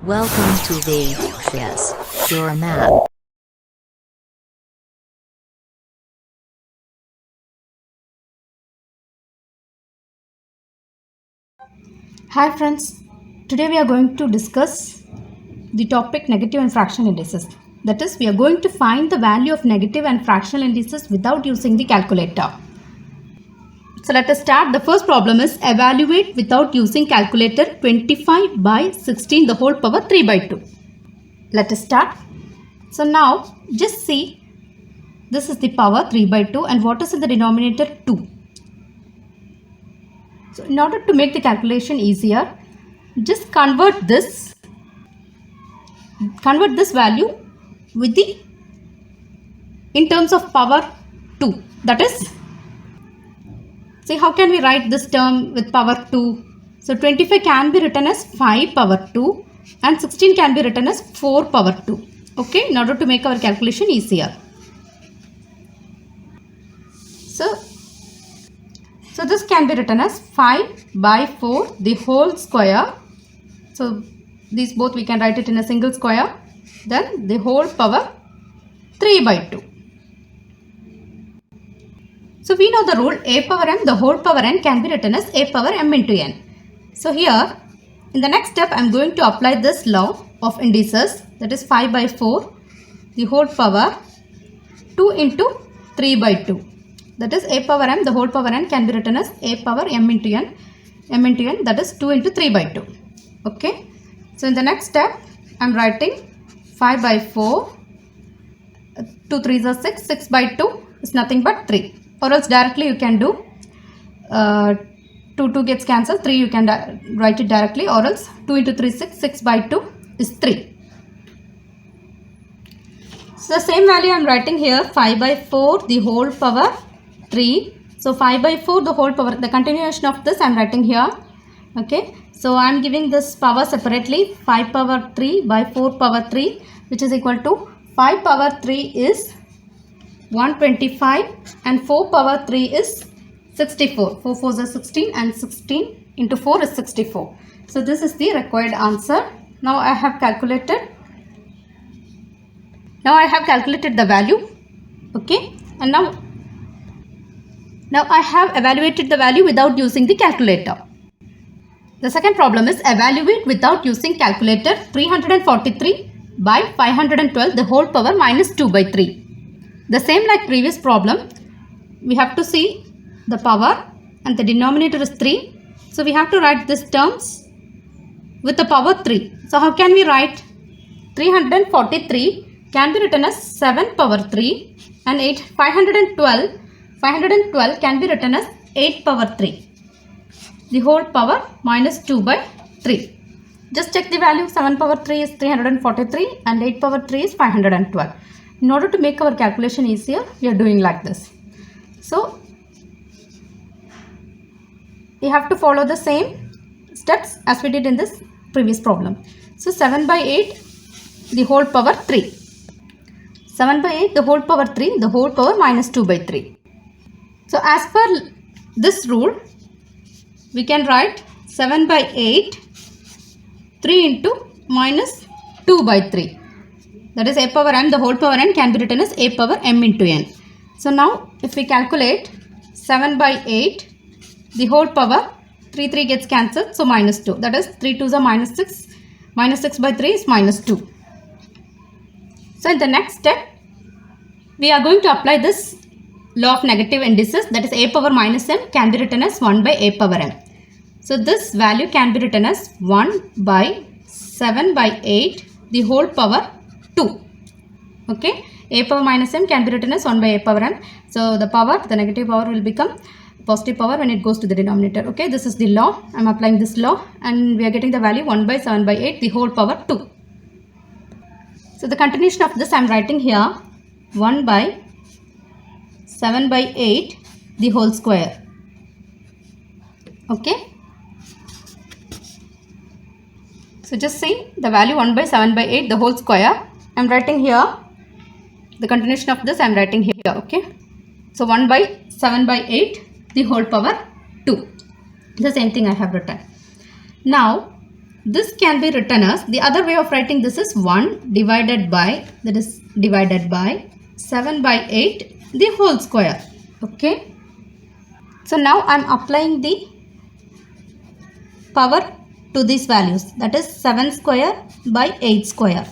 Welcome to the Chess Your Map. Hi friends, today we are going to discuss the topic negative and fractional indices. That is, we are going to find the value of negative and fractional indices without using the calculator. So let us start. The first problem is evaluate without using calculator 25 by 16 the whole power 3 by 2. Let us start. So now just see, this is the power 3 by 2 and what is in the denominator 2. So in order to make the calculation easier, just convert this value with the in terms of power 2. That is, see how can we write this term with power 2? So 25 can be written as 5 power 2 and 16 can be written as 4 power 2. Okay, in order to make our calculation easier. So this can be written as 5 by 4 the whole square. So these both we can write it in a single square. Then the whole power 3 by 2. So we know the rule a power m the whole power n can be written as a power m into n. So here in the next step I am going to apply this law of indices, that is 5 by 4 the whole power 2 into 3 by 2. That is a power m the whole power n can be written as a power m into n, that is 2 into 3 by 2. Okay. So in the next step I am writing 5 by 4, 2 3s are 6, 6 by 2 is nothing but 3. Or else directly you can do 2 gets cancelled, 3 you can write it directly, or else 2 into 3 6, 6 by 2 is 3. So the same value I am writing here 5 by 4 the whole power 3. So 5 by 4 the whole power, the continuation of this I am writing here. Okay. So I am giving this power separately, 5 power 3 by 4 power 3, which is equal to 5 power 3 is 125 and 4 power 3 is 64. 4 4s are 16 and 16 into 4 is 64. So this is the required answer. Now I have calculated the value. Okay. And now I have evaluated the value without using the calculator. The second problem is evaluate without using calculator 343 by 512 the whole power minus 2 by 3. The same like previous problem, we have to see the power and the denominator is 3. So we have to write these terms with the power 3. So how can we write? 343 can be written as 7 power 3 and 512 can be written as 8 power 3. The whole power minus 2 by 3. Just check the value. 7 power 3 is 343 and 8 power 3 is 512. In order to make our calculation easier, we are doing like this. So we have to follow the same steps as we did in this previous problem. So 7 by 8 the whole power 3. 7 by 8 the whole power 3, the whole power minus 2 by 3. So as per this rule, we can write 7 by 8 3 into minus 2 by 3. That is a power m the whole power n can be written as a power m into n. So now if we calculate 7 by 8 the whole power 3 gets cancelled, so minus 2. That is 3 2s are minus 6. Minus 6 by 3 is minus 2. So in the next step we are going to apply this law of negative indices, that is a power minus m can be written as 1 by a power m. So this value can be written as 1 by 7 by 8 the whole power 2. Okay, a power minus m can be written as 1 by a power m. So the negative power will become positive power when it goes to the denominator. Okay, this is the law. I am applying this law and we are getting the value 1 by 7 by 8 the whole power 2. So the continuation of this I am writing here 1 by 7 by 8 the whole square. Okay. So just see the value 1 by 7 by 8 the whole square. I am writing here the continuation of this I am writing here. Okay. So 1 by 7 by 8 the whole power 2. The same thing I have written. Now this can be written as, the other way of writing this is 1 divided by, that is divided by 7 by 8 the whole square. Okay. So now I am applying the power to these values, that is 7 square by 8 square.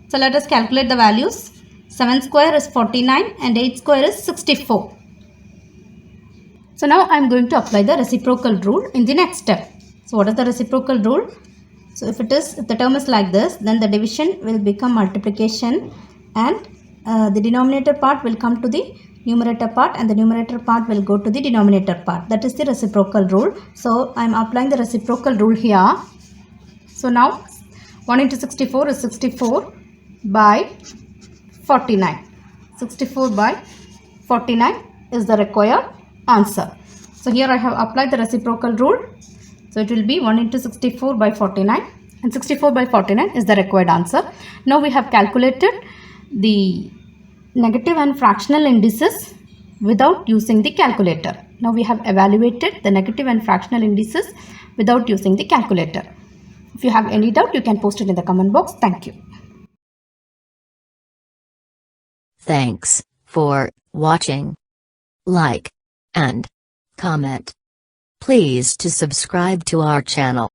So let us calculate the values. 7 square is 49 and 8 square is 64. So now I am going to apply the reciprocal rule in the next step. So what is the reciprocal rule? So if the term is like this, then the division will become multiplication, and the denominator part will come to the numerator part, and the numerator part will go to the denominator part. That is the reciprocal rule. So I am applying the reciprocal rule here. So now 1 into 64 is 64 by 49. 64 by 49 is the required answer. So here I have applied the reciprocal rule. So it will be 1 into 64 by 49, and 64 by 49 is the required answer. Now we have calculated the negative and fractional indices without using the calculator. Now we have evaluated the negative and fractional indices without using the calculator. If you have any doubt, you can post it in the comment box. Thank you. Thanks for watching. Like and comment. Please to subscribe to our channel.